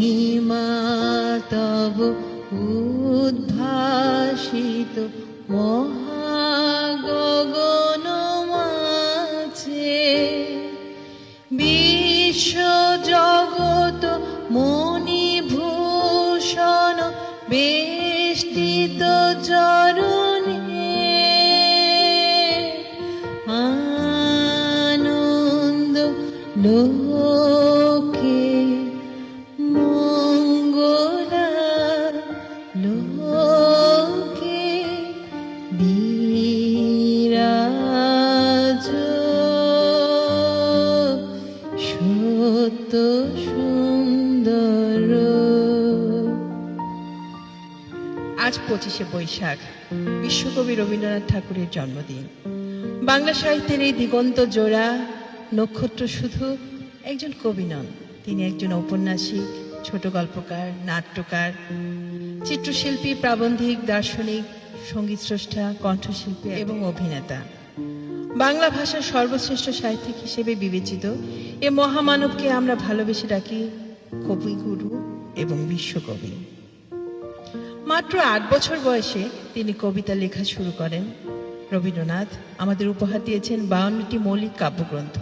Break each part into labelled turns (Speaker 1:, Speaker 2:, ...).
Speaker 1: মহিমা তব উদ্ভাসিত মহাগগন মাঝে, বিশ্ব জগৎ মণিভূষণ বেষ্টিত চরণে, আনন্দ লোকে মঙ্গলা লোকে বিরাজ, সত্য সুন্দর। আজ 25শে বৈশাখ, বিশ্বকবি রবীন্দ্রনাথ ঠাকুরের জন্মদিন। বাংলা সাহিত্যের এই দিগন্ত জোড়া নক্ষত্র শুধু একজন কবি নন, তিনি একজন ঔপন্যাসিক, ছোট গল্পকার, নাট্যকার, চিত্রশিল্পী, প্রাবন্ধিক, দার্শনিক, সঙ্গীত স্রষ্টা, কণ্ঠশিল্পী এবং অভিনেতা। বাংলা ভাষার সর্বশ্রেষ্ঠ সাহিত্যিক হিসেবে বিবেচিত এ মহামানবকে আমরা ভালোবেসে ডাকি কবিগুরু এবং বিশ্বকবি। মাত্র 8 বছর বয়সে তিনি কবিতা লেখা শুরু করেন। রবীন্দ্রনাথ আমাদের উপহার দিয়েছেন 52টি মৌলিক কাব্যগ্রন্থ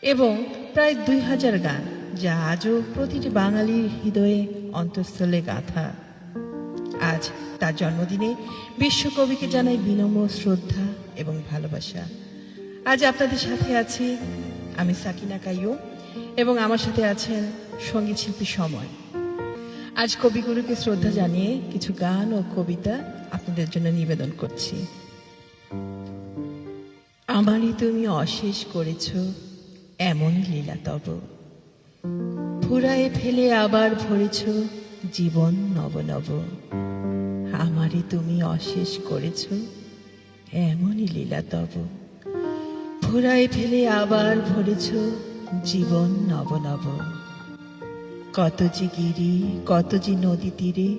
Speaker 1: এবং প্রায় 2000 গান, যা আজও প্রতিটি বাঙালির হৃদয়ে অন্তঃস্থলে গাঁথা। আজ তার জন্মদিনে বিশ্বকবিকে জানাই বিনম্র শ্রদ্ধা এবং ভালোবাসা। আজ আপনাদের সাথে আছি আমি সাকিনা কাইয়ুম এবং আমার সাথে আছেন সঙ্গীত শিল্পী সময়। আজ কবিগুরুকে শ্রদ্ধা জানিয়ে কিছু গান ও কবিতা আপনাদের জন্য নিবেদন করছি। আমারই তুমি অশেষ করেছ এমনই লীলা তব, ফুরায়ে ফেলে আবার ভরেছ জীবন নব নব। আমারই তুমি অশেষ করেছ এমনই লীলা তব, ফুরায়ে ফেলে আবার ভরেছ জীবন নব নব। কত যে গিরি, কত যে নদী তীরে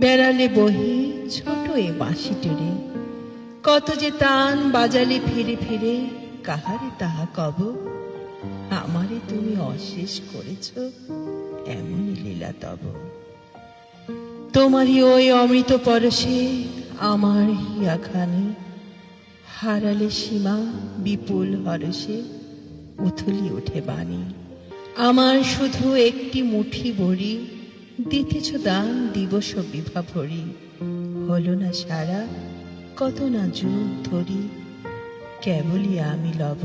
Speaker 1: বেড়ালে বহি ছোট এ বাঁশি টেরে, কত যে তান বাজালে ফিরে ফিরে কাহারে তাহা কব। আমারে তুমি অশেষ করেছ এমনই লীলা তব। তোমারই ওই অমৃত পরশে আমার হিয়াখানি, হারালে সীমা বিপুল হরষে উথলি ওঠে বাণী। আমার শুধু একটি মুঠি বড়ি, দিতেছ দান দিবস বিভা ভরি। হলো না সারা কত না যুগ ধরি, কেবলই আমি লব।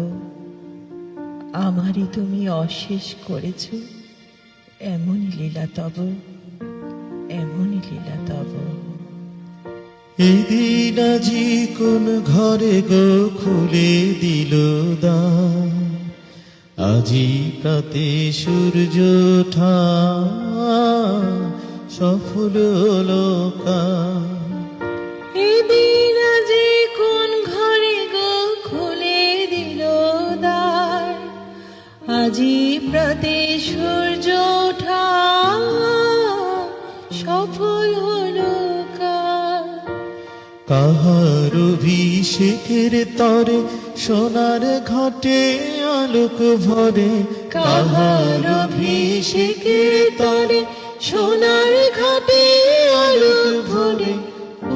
Speaker 1: আমারই তুমি অশেষ করেছ এমনই লীলা তব, এমনই লীলা তব।
Speaker 2: এদিন আজি কোন ঘরে গো খুলে দিল দ্বার, আজি প্রাতে সূর্য ওঠা সফল লোকা।
Speaker 1: এদিন আজি কোন ঘরে গো খুলে দিল দ্বার, আজি প্রাতে সূর্য ওঠা সফল হলো কার।
Speaker 2: কাহার অভিষেকের তরে সোনার ঘটে আলোক ভরে,
Speaker 1: কাহার অভিষেকের তরে সোনার ঘাটে আলোক ভরে।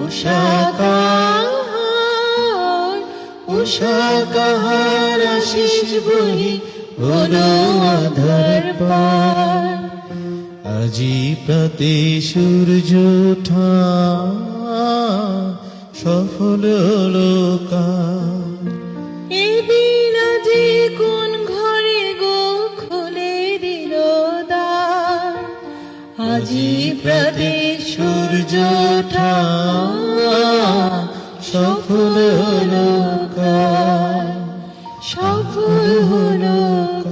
Speaker 1: উষা কাহার, উষা কাহার আশিস বহি হলো আধার পার।
Speaker 2: আজি প্রাতে সূর্য ওঠা সফল লোকা।
Speaker 1: এদিন আজি কোন ঘরে গো খুলে দিল দ্বার, আজি প্রাতে সূর্য ওঠা
Speaker 2: সফল লোকা।
Speaker 1: সফল হলো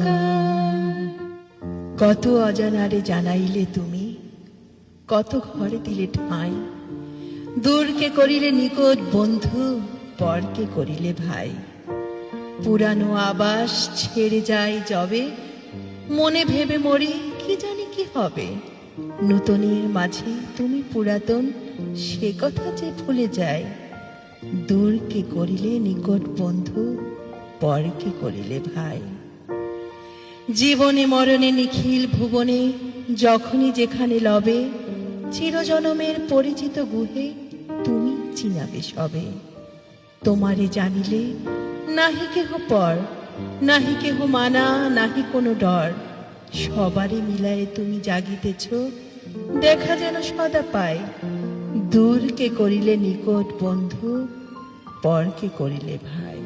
Speaker 1: কার। কত অজানারে জানাইলে তুমি, কত ঘরে দিলে ঠাঁই। দূরকে করিলে নিকট বন্ধু, পরকে করিলে ভাই। পুরানো আবাস ছেড়ে যাই যবে, মনে ভেবে মরি কি জানি কি হবে। নূতনের মাঝে তুমি পুরাতন, সে কথা যে ভুলে যায়। দূরকে করিলে নিকট বন্ধু, পরকে করিলে ভাই। জীবনে মরণে নিখিল ভুবনে যখনই যেখানে লবে, চিরজনমের পরিচিত গুহে তুমি চিনাবে সবে। তোমারে জানিলে নাহি কেহ পর, নাহি কেহ মানা, নাহি কোনো ডর। সবারে মিলায়ে তুমি জাগিতেছ, দেখা যেন সদা পায়। দূরকে করিলে নিকট বন্ধু, পরকে করিলে ভাই।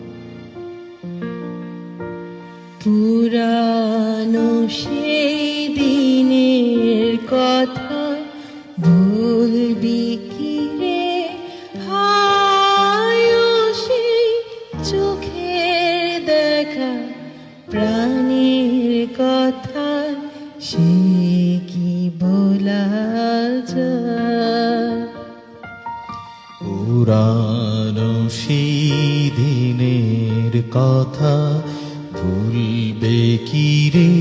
Speaker 1: পুরানো সেই দিনের কথা ভুলবি কি রে, হায় ও সেই চোখের দেখা প্রাণের কথা, সে কি বলা যায়।
Speaker 2: পুরানো সেই দিনের কথা ভুলবে কি রে,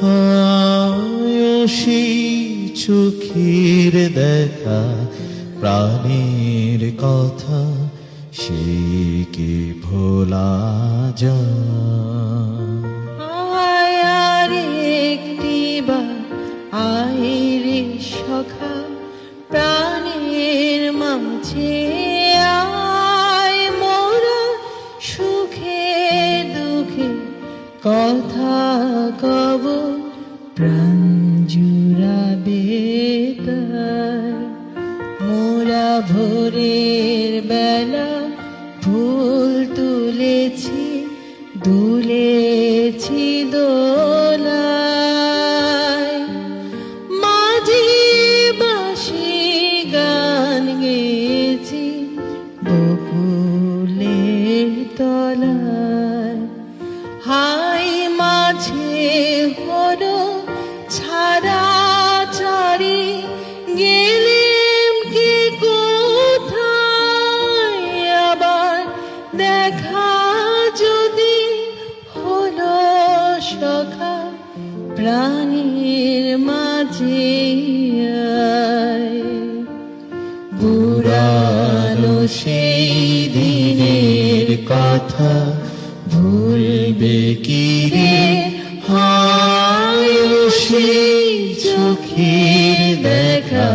Speaker 2: হায় ও সেই চোখের দেখা প্রাণের কথা, সে কি ভোলা যায়।
Speaker 1: আয় আর একটিবার আয় রে সখা, প্রাণের মাঝে আয়। মোরা সুখে দুঃখে কথা কব, প্রাণ জুড়াবে তাই। মোরা ভোরের বেলা ফুল তুলেছি, দুলেছি দোলায়। মাঝি বাঁশি গান গেয়েছি বকুলের তলায়। হাই মাঝে হলো ছাড়া চারি, গেলেম কি কোথায় আবার দেখা যদি হলো সখা, প্রাণীর মাঝে আয়।
Speaker 2: পুরানো সেই দিনের কথা ভুলবে কি রে, হায় ও সেই চোখের দেখা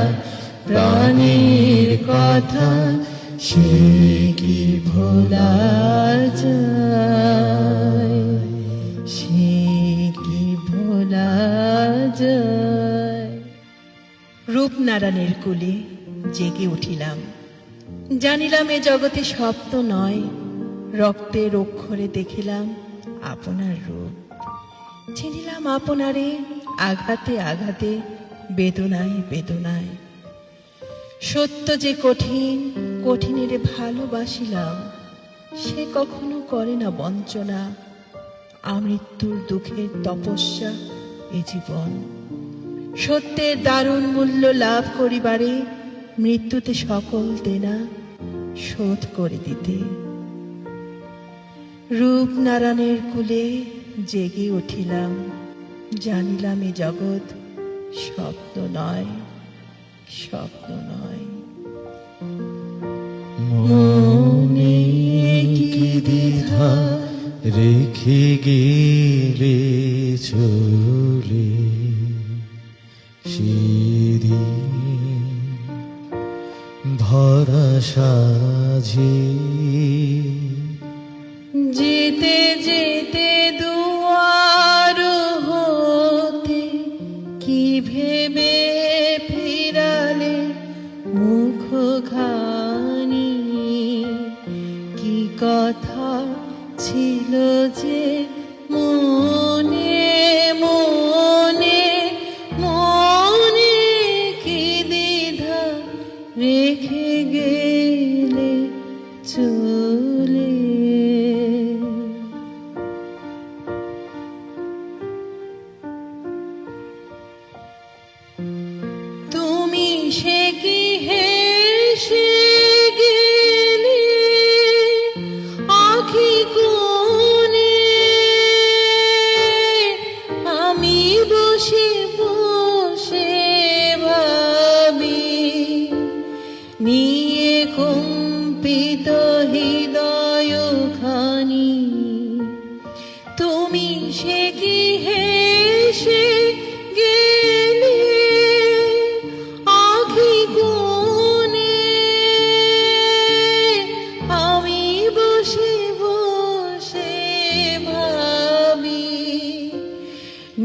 Speaker 2: প্রাণের কথা, সে কি ভোলা যায়,
Speaker 1: সে কি ভোলা যায়। রূপনারায়ণের কুলে জেগে উঠিলাম, জানিলাম এ জগতে স্বপ্ন নয়। রক্তের অক্ষরে দেখিলাম আপনার রূপ, চিনিলাম আপনারে আঘাতে আঘাতে, বেদনায় বেদনায়। সত্য যে কঠিন, কঠিনের ভালোবাসিলাম। সে কখনো করে না বঞ্চনা, আমৃত্যুর দুঃখের তপস্যা এ জীবন। সত্যের দারুণ মূল্য লাভ করিবারে, মৃত্যুতে সকল দেনা শোধ করে দিতে। রূপনারায়ণের কুলে জেগে উঠিলাম, জানিলাম এ জগৎ স্বপ্ন নয়, স্বপ্ন নয়।
Speaker 2: মনে কি দ্বিধা রেখে গেলে চলে, সেদিন ভরা সাজে
Speaker 1: যেতে যেতে দুয়ার হতে কি ভেবে ফিরালে মুখখানি, কি কথা ছিল যে মনে মনে মনে, কি দ্বিধা রেখে গেলে চলে। তুমি সে কি হেসে গেলে আখি কোণে, আমি বসে বসে ভাবি, নিয়ে কম্পিত হৃদয় খানি। তুমি সে কি হেসে গেলে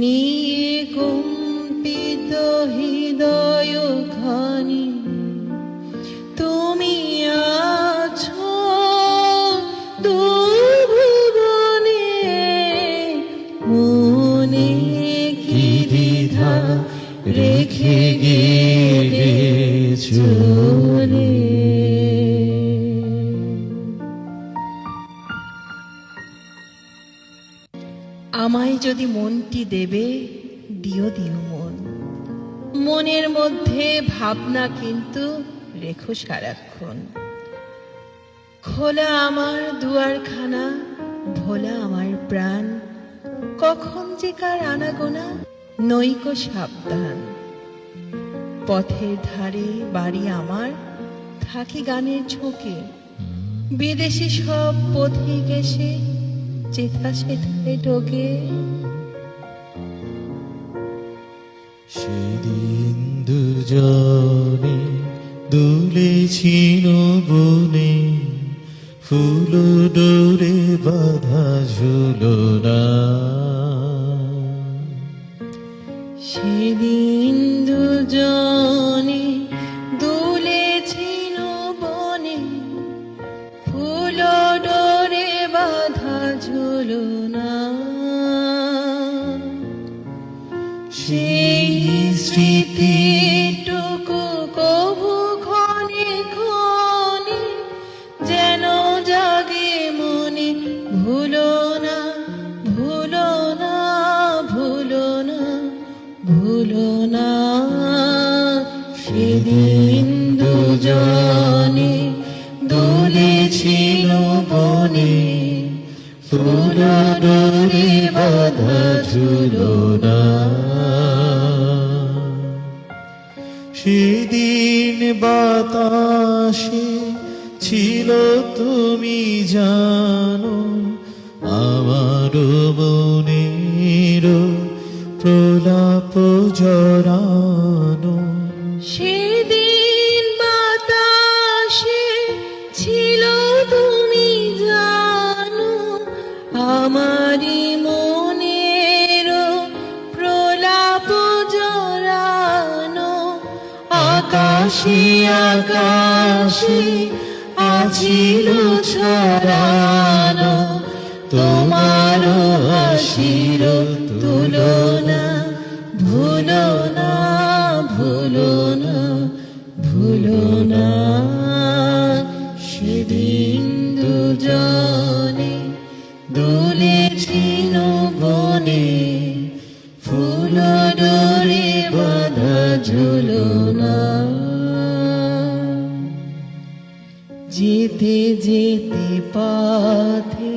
Speaker 1: নিয়ে কম্পিত হৃদয় খানি তুমি আছো দুভুবনে, মনে কি দ্বিধা রেখে গেলে চলে। আমায় যদি মনটি দেবে, দিও দিও মন, মনের মধ্যে ভাবনা কিন্তু রেখো সারাক্ষণ। খোলা আমার দুয়ারখানা, ভোলা আমার প্রাণ, কখন যে কার আনাগোনা নৈক সাবধান। পথের ধারে বাড়ি আমার, থাকি গানের ঝোঁকে, বিদেশি সব পথিক এসে যেথা সেথায় ঢোকে।
Speaker 2: সেদিন দুজনে দুলেছিল বনে, ফুল ডোরে বাঁধা ঝুলনা।
Speaker 1: সেদিন দুজনে দুলেছিল বনে, ফুল ডোরে বাঁধা ঝুলনা। সেই স্মৃতিটুকু কভু ক্ষণে ক্ষণে যেন জাগে মনে, ভুলো না ভুলো না ভুলো না ভুলো না। সেদিন দুজনে দুলেছিল বনে, ফুল ডোরে বাঁধা ঝুলনা।
Speaker 2: সেদিন বাতাসে ছিল তুমি জানো, আমার মনের প্রলাপ জড়ানো।
Speaker 1: সেদিন বাতাসে ছিল তুমি জানো, আমারি মনের প্রলাপ জড়ানো। আকাশে আকাশে আছিল ছড়ানো, তোমার আশির তুলনা। ভুলো না ভুলো না ভুলো না। সেদিন দুজনে দুলেছিল বনে, ফুল ডোরে বাঁধা ঝুলনা। যেতে যেতে পথে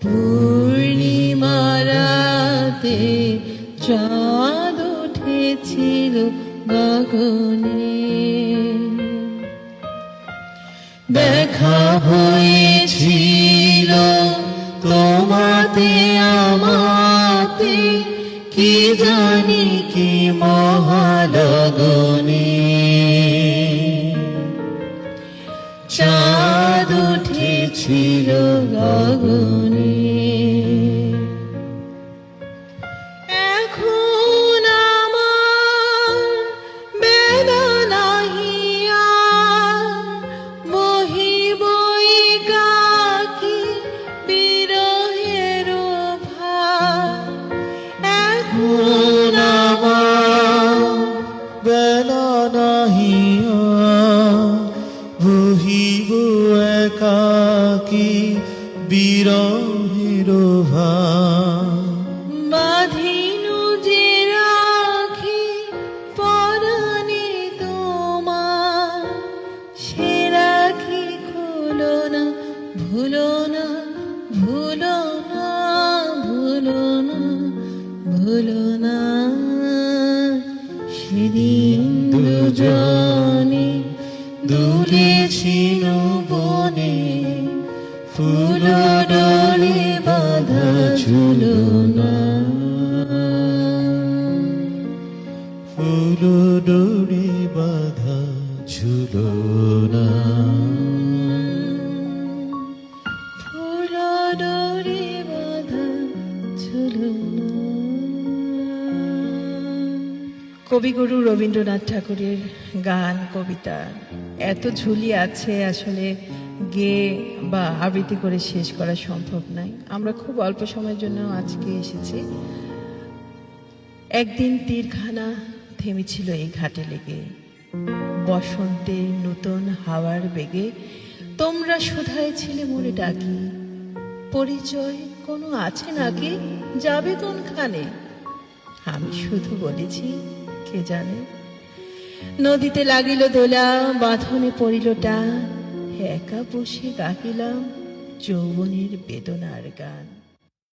Speaker 1: পূর্ণিমা রাতে চাঁদ উঠেছিল গগনে। দেখা হয়েছিল তোমাতে আমাতে, কি জানি কি মহালগনে। চাঁদ উঠেছিল গগনে। এখন আমার বেদনা হিয়া, বহিব একাকী বিরহের ভার। এখন
Speaker 2: আমার বেলা নাহিয়া, বহিব একাকী বিরহের ভার।
Speaker 1: বাঁধিনু যে রাখি পরাণে তোমার, সে রাখি খুলো না ভুলো না ভুলো না ভুলো না ভুলো না। কবিগুরু রবীন্দ্রনাথ ঠাকুরের গান কবিতা এত ঝুলি আছে, আসলে গেয়ে বা আবৃত্তি করে শেষ করা সম্ভব নয়। আমরা খুব অল্প সময়ের জন্য আজকে এসেছি। একদিন তীরখানা থেমেছিল এই ঘাটে লেগে, বসন্তের নূতন হাওয়ার বেগে তোমরা শুধায় ছিলে মোরে ডাকি, পরিচয় কোনো আছে নাকি, যাবে কোনখানে? আমি শুধু বলেছি কে জানে। নদীতে লাগিল দোলা, বাঁধনে পড়িল টান, একা বসে গাহিলাম যৌবনের বেদনার গান।